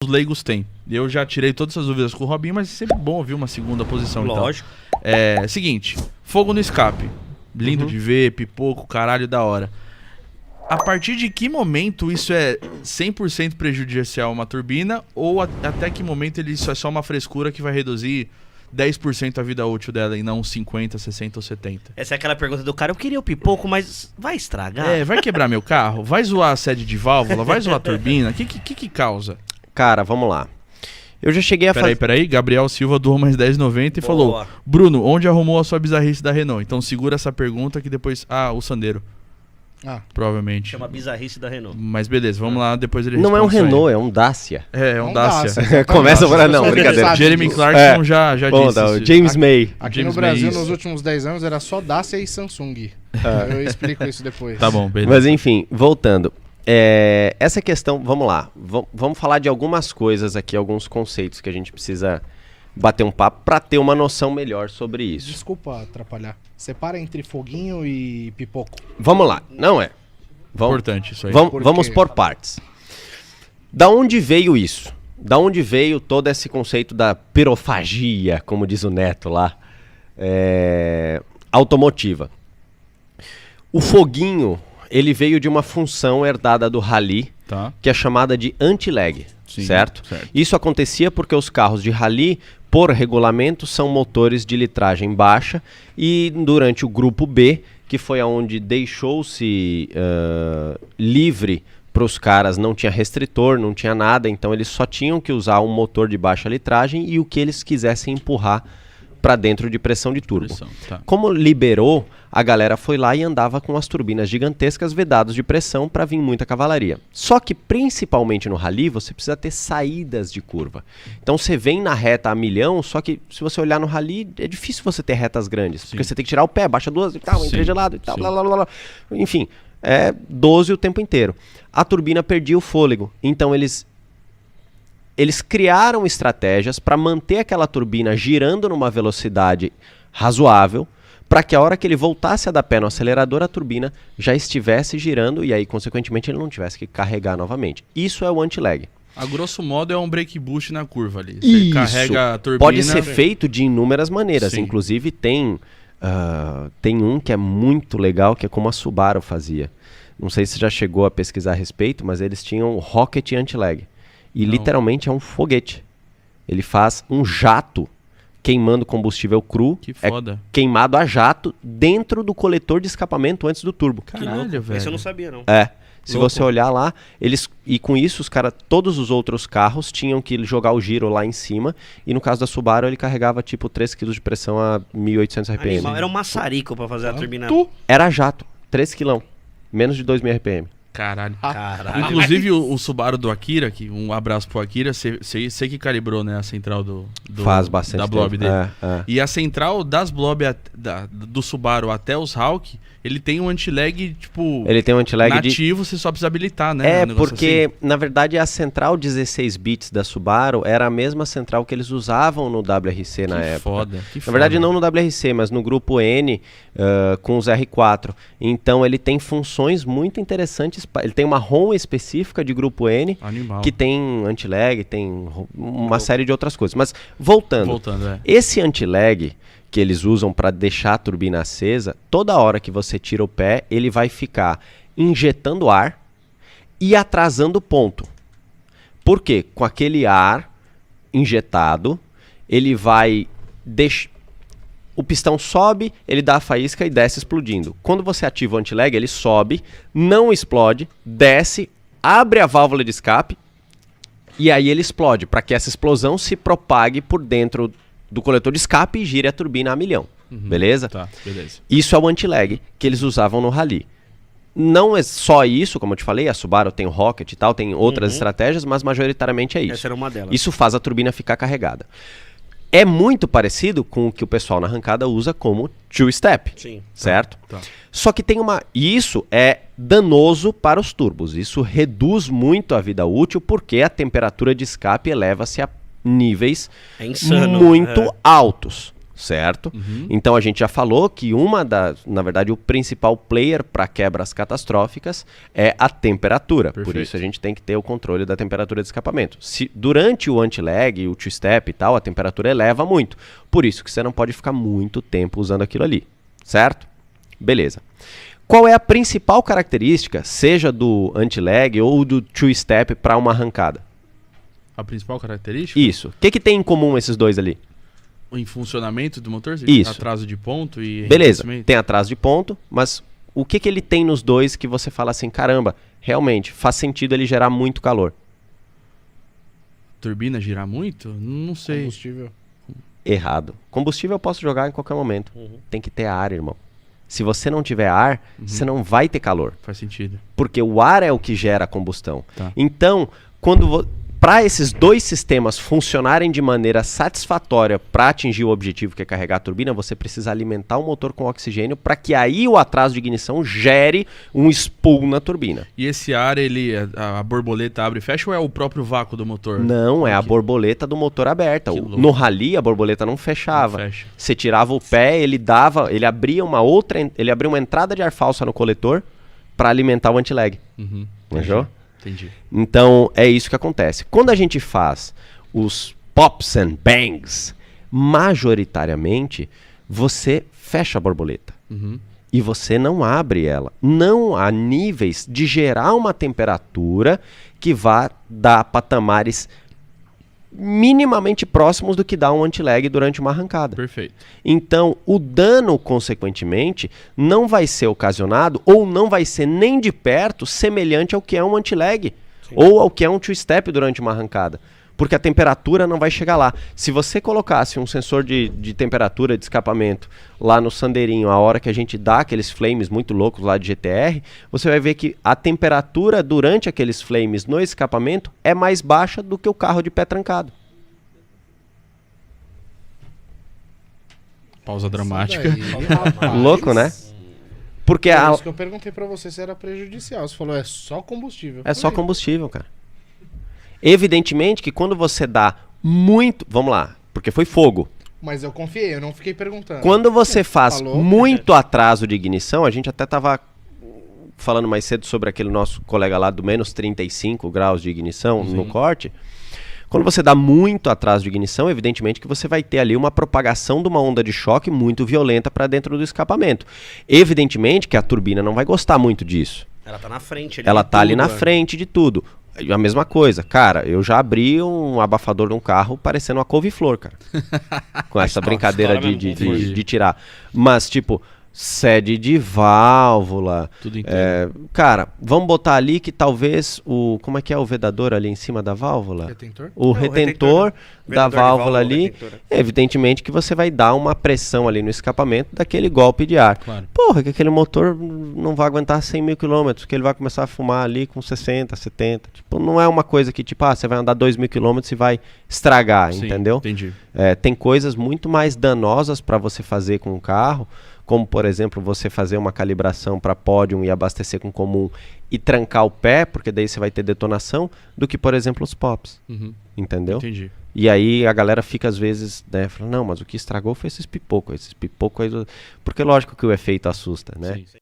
os leigos têm. Eu já tirei todas essas dúvidas com o Robinho, mas é sempre bom ouvir uma segunda posição. Lógico. Então. Seguinte, fogo no escape. Lindo de ver, pipoco, caralho, da hora. A partir de que momento isso é 100% prejudicial a uma turbina? Ou até que momento isso é só uma frescura que vai reduzir 10% a vida útil dela e não 50%, 60% ou 70%? Essa é aquela pergunta do cara, eu queria o pipoco, mas vai estragar? Vai quebrar meu carro? Vai zoar a sede de válvula? Vai zoar a turbina? O que causa? Cara, vamos lá. Eu já cheguei a fazer... Peraí. Gabriel Silva doou mais 10,90 e falou: Bruno, onde arrumou a sua bizarrice da Renault? Então segura essa pergunta que depois... o Sandero. Provavelmente. Chama bizarrice da Renault. Mas beleza, vamos lá, depois ele Não é um Renault, é um Dacia. É um Dacia. Começa por... Não, brincadeira. Jeremy Clarkson já disse isso. James May. Aqui no Brasil, nos últimos 10 anos, era só Dacia e Samsung. Eu explico isso depois. Tá bom, beleza. Mas enfim, voltando. Essa questão, vamos lá. Vamos falar de algumas coisas aqui, alguns conceitos que a gente precisa bater um papo para ter uma noção melhor sobre isso. Desculpa atrapalhar. Separa entre foguinho e pipoco. Vamos lá. Não é. Importante isso aí. Vamos por partes. Da onde veio isso? Da onde veio todo esse conceito da pirofagia, como diz o Neto lá, automotiva? O foguinho, ele veio de uma função herdada do rally, que é chamada de anti-lag, certo? Isso acontecia porque os carros de rally, por regulamento, são motores de litragem baixa, e durante o grupo B, que foi aonde deixou-se livre para os caras, não tinha restritor, não tinha nada, então eles só tinham que usar um motor de baixa litragem e o que eles quisessem empurrar para dentro de pressão de turbo. Como liberou, a galera foi lá e andava com as turbinas gigantescas vedadas de pressão para vir muita cavalaria. Só que principalmente no rally você precisa ter saídas de curva. Então você vem na reta a milhão, só que se você olhar no rally é difícil você ter retas grandes, porque você tem que tirar o pé, baixa duas e tal, entra gelado e tal, blá blá blá. Enfim, 12 o tempo inteiro. A turbina perdia o fôlego, então eles criaram estratégias para manter aquela turbina girando numa velocidade razoável, para que a hora que ele voltasse a dar pé no acelerador, a turbina já estivesse girando e aí, consequentemente, ele não tivesse que carregar novamente. Isso é o anti-lag. A grosso modo é um brake boost na curva ali. Você carrega a turbina... Pode ser feito de inúmeras maneiras. Inclusive tem um que é muito legal, que é como a Subaru fazia. Não sei se você já chegou a pesquisar a respeito, mas eles tinham o Rocket Anti-Lag. E literalmente é um foguete. Ele faz um jato queimando combustível cru. Que foda. Queimado a jato dentro do coletor de escapamento antes do turbo. Caralho, velho. Isso eu não sabia, não. Se você olhar lá, e com isso todos os outros carros tinham que jogar o giro lá em cima. E no caso da Subaru, ele carregava tipo 3 kg de pressão a 1.800 RPM. Era um maçarico pra fazer a turbina. Era jato, 3 kg. Menos de 2.000 RPM. Caralho. Inclusive o Subaru do Akira, que um abraço pro Akira, sei que calibrou, né, a central Faz bastante da Blob tempo. dele. E a central das Blob do Subaru até os Hawk, ele tem um anti-lag, tipo, ele tem um anti-lag nativo, você só precisa habilitar, né? Porque, na verdade, a central 16 bits da Subaru era a mesma central que eles usavam no WRC na época. Na verdade, não no WRC, mas no grupo N, com os R4. Então, ele tem funções muito interessantes. Ele tem uma ROM específica de grupo N, que tem anti-lag, tem uma série de outras coisas. Mas, voltando esse anti-lag que eles usam para deixar a turbina acesa, toda hora que você tira o pé, ele vai ficar injetando ar e atrasando o ponto. Por quê? Com aquele ar injetado, ele vai o pistão sobe, ele dá a faísca e desce explodindo. Quando você ativa o anti-lag, ele sobe, não explode, desce, abre a válvula de escape e aí ele explode, para que essa explosão se propague por dentro do coletor de escape e gire a turbina a milhão. Beleza? Beleza. Isso é o anti-lag que eles usavam no rally. Não é só isso, como eu te falei, a Subaru tem o Rocket e tal, tem outras estratégias, mas majoritariamente é isso. Essa era uma delas. Isso faz a turbina ficar carregada. É muito parecido com o que o pessoal na arrancada usa como two-step, certo? Só que tem e isso é danoso para os turbos. Isso reduz muito a vida útil porque a temperatura de escape eleva-se a níveis muito altos, certo? Então a gente já falou que na verdade, o principal player para quebras catastróficas é a temperatura. Perfeito. Por isso a gente tem que ter o controle da temperatura de escapamento. Se durante o anti-lag, o two-step e tal, a temperatura eleva muito. Por isso que você não pode ficar muito tempo usando aquilo ali, certo? Beleza. Qual é a principal característica, seja do anti-lag ou do two-step para uma arrancada? A principal característica? Isso. O que tem em comum esses dois ali? Em funcionamento do motor? Isso. Atraso de ponto e Beleza, enriquecimento? tem atraso de ponto, mas o que ele tem nos dois que você fala assim, caramba, realmente faz sentido ele gerar muito calor? Turbina girar muito? Não sei. Combustível. Errado. Combustível eu posso jogar em qualquer momento. Tem que ter ar, irmão. Se você não tiver ar, você não vai ter calor. Faz sentido. Porque o ar é o que gera a combustão. Tá. Então, para esses dois sistemas funcionarem de maneira satisfatória para atingir o objetivo que é carregar a turbina, você precisa alimentar o motor com oxigênio para que aí o atraso de ignição gere um spool na turbina. E esse ar, a borboleta abre e fecha ou é o próprio vácuo do motor? Não, é a borboleta do motor aberta. Que louco. No rally a borboleta não fechava. Não fecha. Você tirava o pé, ele abria uma entrada de ar falsa no coletor para alimentar o anti-lag. Entendeu? Entendi. Então, é isso que acontece. Quando a gente faz os pops and bangs, majoritariamente, você fecha a borboleta. E você não abre ela. Não há níveis de gerar uma temperatura que vá dar patamares minimamente próximos do que dá um anti-lag durante uma arrancada. Perfeito. Então, o dano, consequentemente, não vai ser ocasionado ou não vai ser nem de perto semelhante ao que é um anti-lag ou ao que é um two-step durante uma arrancada. Porque a temperatura não vai chegar lá. Se você colocasse um sensor de temperatura de escapamento lá no Sandeirinho, a hora que a gente dá aqueles flames muito loucos lá de GTR, você vai ver que a temperatura durante aqueles flames no escapamento é mais baixa do que o carro de pé trancado. Pausa dramática. Louco, né? Porque É isso que eu perguntei pra você se era prejudicial. Você falou, é só combustível. é só combustível, cara. Evidentemente que quando você dá muito... Vamos lá, porque foi fogo. Mas eu confiei, eu não fiquei perguntando. Quando você faz Falou? muito atraso de ignição, a gente até estava falando mais cedo sobre aquele nosso colega lá do menos 35 graus de ignição no corte. Quando você dá muito atraso de ignição, evidentemente que você vai ter ali uma propagação de uma onda de choque muito violenta para dentro do escapamento. Evidentemente que a turbina não vai gostar muito disso. Ela tá na frente. Ela tá ali na frente de tudo. A mesma coisa, cara, eu já abri um abafador de um carro parecendo uma couve-flor, cara. Com essa brincadeira de tirar. Mas, tipo, sede de válvula. Tudo inteiro. Cara, vamos botar ali que talvez como é que é o vedador ali em cima da válvula? Retentor? O retentor da Vedador de válvula ali, retentor. evidentemente que você vai dar uma pressão ali no escapamento daquele golpe de ar. Claro. Porra, que aquele motor não vai aguentar 100 mil quilômetros, que ele vai começar a fumar ali com 60, 70. Tipo, não é uma coisa que, tipo, você vai andar 2 mil quilômetros e vai estragar, Sim, entendeu? Entendi. Tem coisas muito mais danosas para você fazer com o carro, como, por exemplo, você fazer uma calibração para pódium e abastecer com comum e trancar o pé, porque daí você vai ter detonação, do que, por exemplo, os pops. Entendeu? Entendi. E aí a galera fica às vezes, né, falando, não, mas o que estragou foi esses pipocos aí. Porque lógico que o efeito assusta, né? Sim.